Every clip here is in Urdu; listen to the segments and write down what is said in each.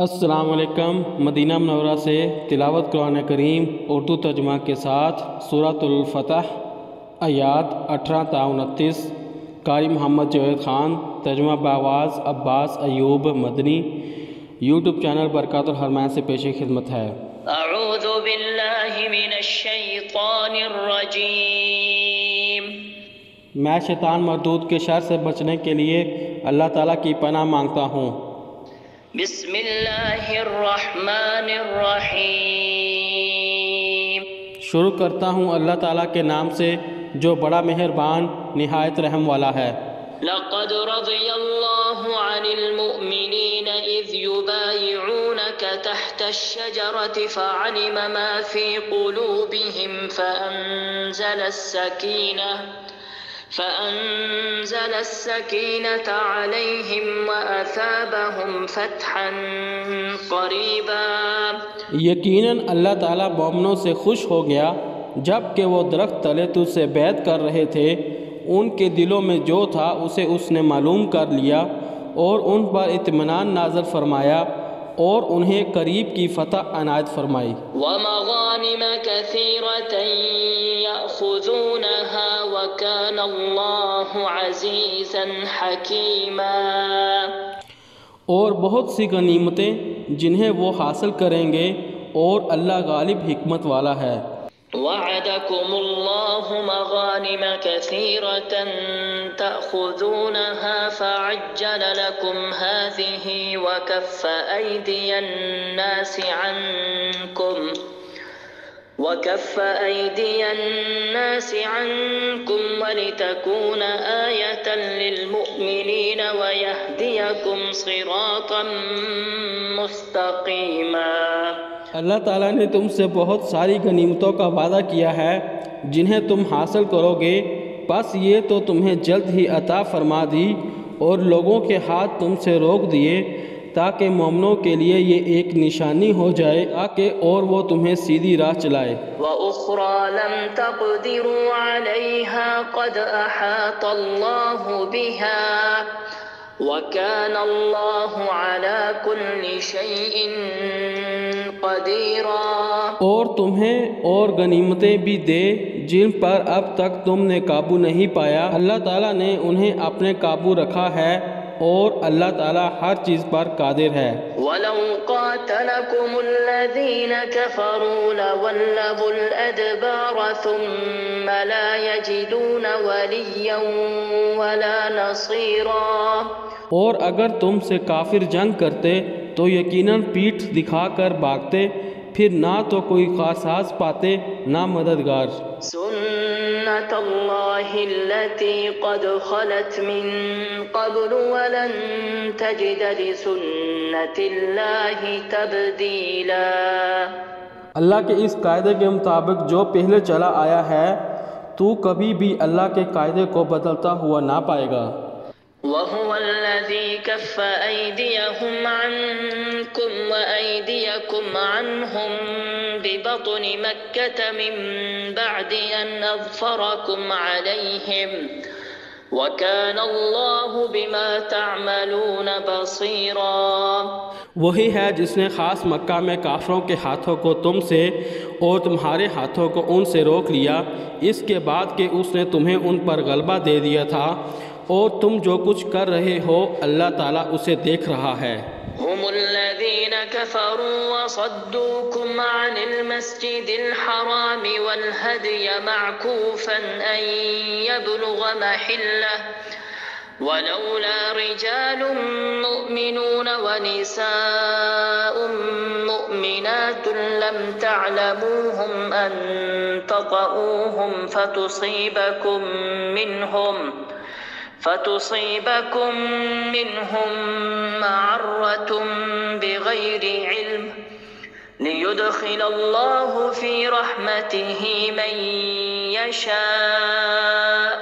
السلام علیکم۔ مدینہ منورہ سے تلاوت قرآن کریم اردو ترجمہ کے ساتھ سورۃ الفتح آیات 18 تا 29۔ قاری محمد جاوید خان، ترجمہ بآواز عباس ایوب مدنی، یوٹیوب چینل برکات الحرمین سے پیش خدمت ہے۔ اعوذ باللہ من الشیطان الرجیم۔ میں شیطان مردود کے شر سے بچنے کے لیے اللہ تعالیٰ کی پناہ مانگتا ہوں۔ بسم اللہ الرحمن الرحیم۔ شروع کرتا ہوں اللہ تعالیٰ کے نام سے جو بڑا مہربان نہایت رحم والا ہے۔ لقد رضی اللہ عن المؤمنین اذ یبایعونک تحت الشجرة فعلم ما فی قلوبهم فأنزل السكينة عليهم وأثابهم فتحا قريبا۔ یقیناً اللہ تعالیٰ مومنوں سے خوش ہو گیا جب کہ وہ درخت تلے تجھ سے بیعت کر رہے تھے، ان کے دلوں میں جو تھا اسے اس نے معلوم کر لیا اور ان پر اطمینان نازل فرمایا اور انہیں قریب کی فتح عنایت فرمائی۔ ومغانم كثيرة يأخذونها وكان الله عزيزا حكيما۔ اور بہت سی غنیمتیں جنہیں وہ حاصل کریں گے اور اللہ غالب حکمت والا ہے۔ وعدكم الله مغانم كثيرة تأخذونها فعجل لكم هذه وكف أيدي الناس عنكم ولتكون آية للمؤمنين ويهديكم صراطا مستقيما۔ اللہ تعالیٰ نے تم سے بہت ساری غنیمتوں کا وعدہ کیا ہے جنہیں تم حاصل کرو گے، پس یہ تو تمہیں جلد ہی عطا فرما دی اور لوگوں کے ہاتھ تم سے روک دیے تاکہ مومنوں کے لیے یہ ایک نشانی ہو جائے تاکہ اور وہ تمہیں سیدھی راہ چلائے۔ وَأُخْرَى لَمْ تَقْدِرُوا عَلَيْهَا قَدْ أَحَاطَ اللَّهُ بِهَا وَكَانَ اللَّهُ عَلَى كُلِّ شَيْءٍ قَدِيرًا۔ اور تمہیں اور غنیمتیں بھی دے جن پر اب تک تم نے قابو نہیں پایا، اللہ تعالیٰ نے انہیں اپنے قابو رکھا ہے اور اللہ تعالیٰ ہر چیز پر قادر ہے۔ وَلَوْ قَاتَلَكُمُ الَّذِينَ كَفَرُوا لَوَلَّوُا الْأَدْبَارَ ثُمَّ لَا يَجِدُونَ وَلِيًّا وَلَا نَصِيرًا۔ اور اگر تم سے کافر جنگ کرتے تو یقیناً پیٹھ دکھا کر بھاگتے، پھر نہ تو کوئی خاص پاتے نہ مددگار۔ سنت اللہ التي قد خلت من قبل ولن تجد لسنت اللہ تبدیلا۔ اللہ کے اس قاعدے کے مطابق جو پہلے چلا آیا ہے تو کبھی بھی اللہ کے قاعدے کو بدلتا ہوا نہ پائے گا۔ وَهُوَ الَّذِي كَفَّ أَيْدِيَهُمْ عَنْكُمْ وَأَيْدِيَكُمْ عَنْهُمْ بِبَطْنِ مَكَّةَ مِنْ بَعْدِ أَنْ أَظْفَرَكُمْ عَلَيْهِمْ وَكَانَ اللَّهُ بِمَا تَعْمَلُونَ بَصِيرًا۔ وہی ہے جس نے خاص مکہ میں کافروں کے ہاتھوں کو تم سے اور تمہارے ہاتھوں کو ان سے روک لیا، اس کے بعد کہ اس نے تمہیں ان پر غلبہ دے دیا تھا، اور تم جو کچھ کر رہے ہو اللہ تعالیٰ اسے دیکھ رہا ہے۔ هم الذين كفروا وصدوكم عن المسجد الحرام والهدي معكوفا أن يبلغ محله ولولا رجال مؤمنون ونساء مؤمنات لم تعلموهم أن تطؤوهم فتصيبكم منهم معرة بغير علم ليدخل الله في رحمته من يشاء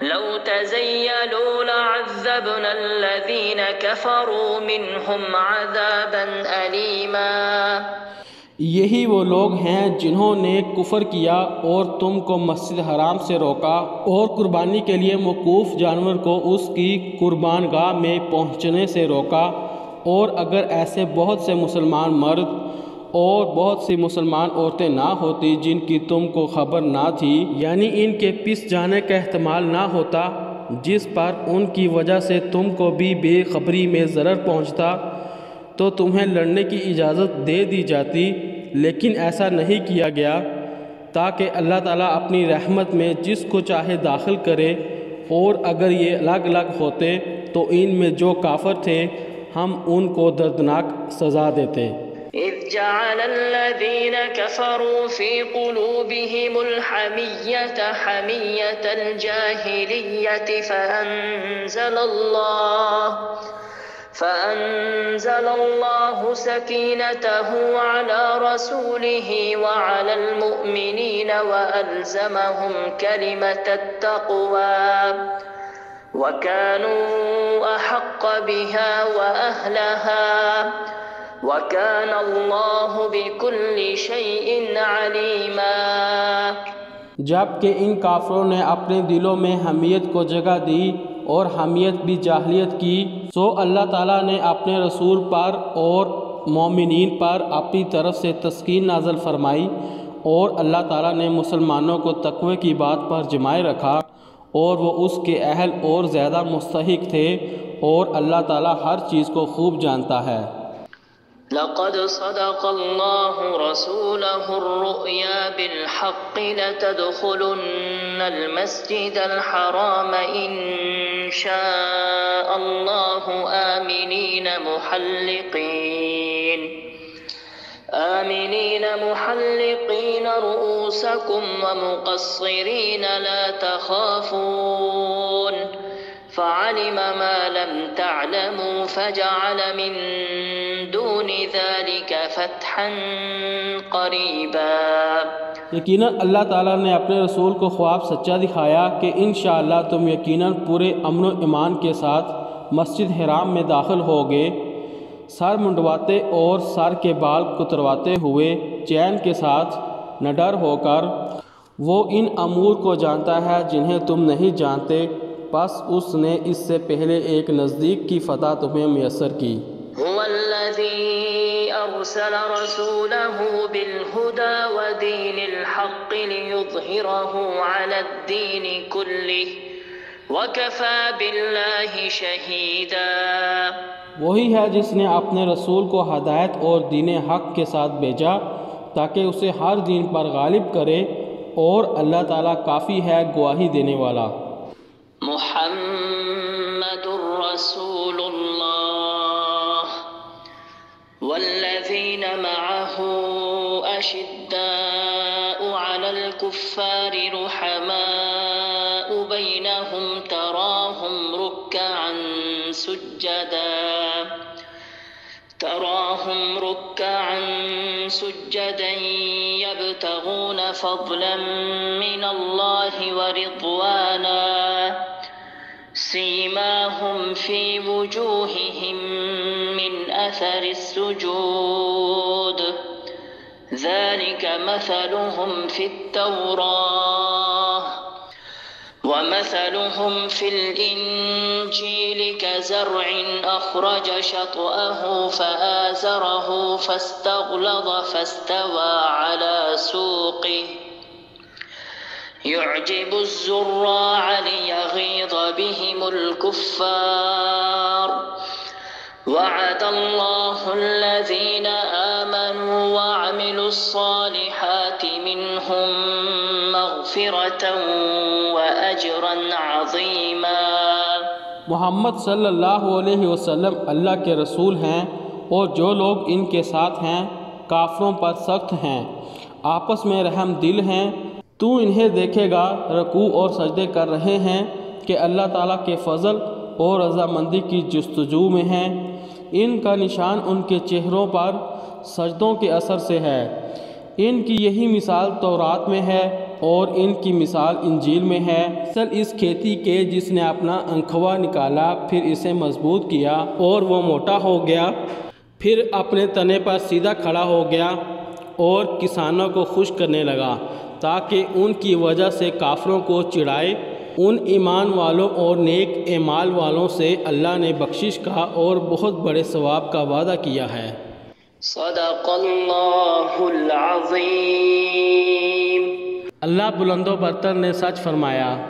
لو تزيلوا لعذبنا الذين كفروا منهم عذابا أليما۔ یہی وہ لوگ ہیں جنہوں نے کفر کیا اور تم کو مسجد حرام سے روکا اور قربانی کے لیے موقوف جانور کو اس کی قربان گاہ میں پہنچنے سے روکا، اور اگر ایسے بہت سے مسلمان مرد اور بہت سی مسلمان عورتیں نہ ہوتی جن کی تم کو خبر نہ تھی، یعنی ان کے پس جانے کا احتمال نہ ہوتا، جس پر ان کی وجہ سے تم کو بھی بے خبری میں ضرر پہنچتا، تو تمہیں لڑنے کی اجازت دے دی جاتی، لیکن ایسا نہیں کیا گیا تاکہ اللہ تعالیٰ اپنی رحمت میں جس کو چاہے داخل کرے، اور اگر یہ الگ الگ ہوتے تو ان میں جو کافر تھے ہم ان کو دردناک سزا دیتے۔ إذ جعل الذين كفروا في قلوبهم الحمية حمية الجاهلية فأنزل الله سكينته على رسوله وعلى المؤمنين وألزمهم كلمة التقوى وكانوا أحق بها وأهلها وَكَانَ اللَّهُ بِكُلِّ شَيْءٍ عَلِيمًا۔ جبکہ ان کافروں نے اپنے دلوں میں حمیت کو جگہ دی اور حمیت بھی جاہلیت کی، سو اللہ تعالیٰ نے اپنے رسول پر اور مومنین پر اپنی طرف سے تسکین نازل فرمائی، اور اللہ تعالیٰ نے مسلمانوں کو تقوی کی بات پر جمائے رکھا، اور وہ اس کے اہل اور زیادہ مستحق تھے، اور اللہ تعالیٰ ہر چیز کو خوب جانتا ہے۔ لقد صدق الله رسوله الرؤيا بالحق لتدخلن المسجد الحرام إن شاء الله آمنين محلقين رؤوسكم ومقصرين لا تخافون فعلم ما لم تعلموا فجعل من دون ذلك فتحا قریبا۔ یقیناً اللہ تعالیٰ نے اپنے رسول کو خواب سچا دکھایا کہ انشاءاللہ تم یقیناً پورے امن و ایمان کے ساتھ مسجد حرام میں داخل ہوگے، سر منڈواتے اور سر کے بال کترواتے ہوئے چین کے ساتھ، نہ ڈر ہو کر۔ وہ ان امور کو جانتا ہے جنہیں تم نہیں جانتے، پس اس نے اس سے پہلے ایک نزدیک کی فتح تمہیں میسر کی۔ هو الذي أرسل رسوله بالهدى ودين الحق ليظهره على الدين كله وكفى بالله شهيدا۔ وہی ہے جس نے اپنے رسول کو ہدایت اور دین حق کے ساتھ بھیجا تاکہ اسے ہر دین پر غالب کرے، اور اللہ تعالیٰ کافی ہے گواہی دینے والا۔ محمد رسول اللہ والذین معه أشداء على الكفار رحماء بينهم تراهم ركعا سجدا يبتغون فضلا من الله ورضوانا سيماهم في وجوههم من أثر السجود ذلك مثلهم في التوراة ومثلهم في الإنجيل كزرع أخرج شطأه فآزره فاستغلظ فاستوى على سوقه يعجب الزراع ليغيظ بهم الكفار وعد الله الذين آمنوا وعملوا الصالحات منهم مغفرة وأجرا عظيما۔ محمد صلی اللہ علیہ وسلم اللہ کے رسول ہیں، اور جو لوگ ان کے ساتھ ہیں کافروں پر سخت ہیں، آپس میں رحم دل ہیں۔ تو انہیں دیکھے گا رکوع اور سجدے کر رہے ہیں کہ اللہ تعالیٰ کے فضل اور رضامندی کی جستجو میں ہیں۔ ان کا نشان ان کے چہروں پر سجدوں کے اثر سے ہے۔ ان کی یہی مثال تورات میں ہے اور ان کی مثال انجیل میں ہے۔ اصل اس کھیتی کے جس نے اپنا انکھوا نکالا، پھر اسے مضبوط کیا اور وہ موٹا ہو گیا، پھر اپنے تنے پر سیدھا کھڑا ہو گیا اور کسانوں کو خوش کرنے لگا تاکہ ان کی وجہ سے کافروں کو چڑھائے ان ایمان والوں اور نیک اعمال والوں سے اللہ نے بخشش کا اور بہت بڑے ثواب کا وعدہ کیا ہے۔ صدق اللہ العظیم۔ اللہ بلند و برتر نے سچ فرمایا۔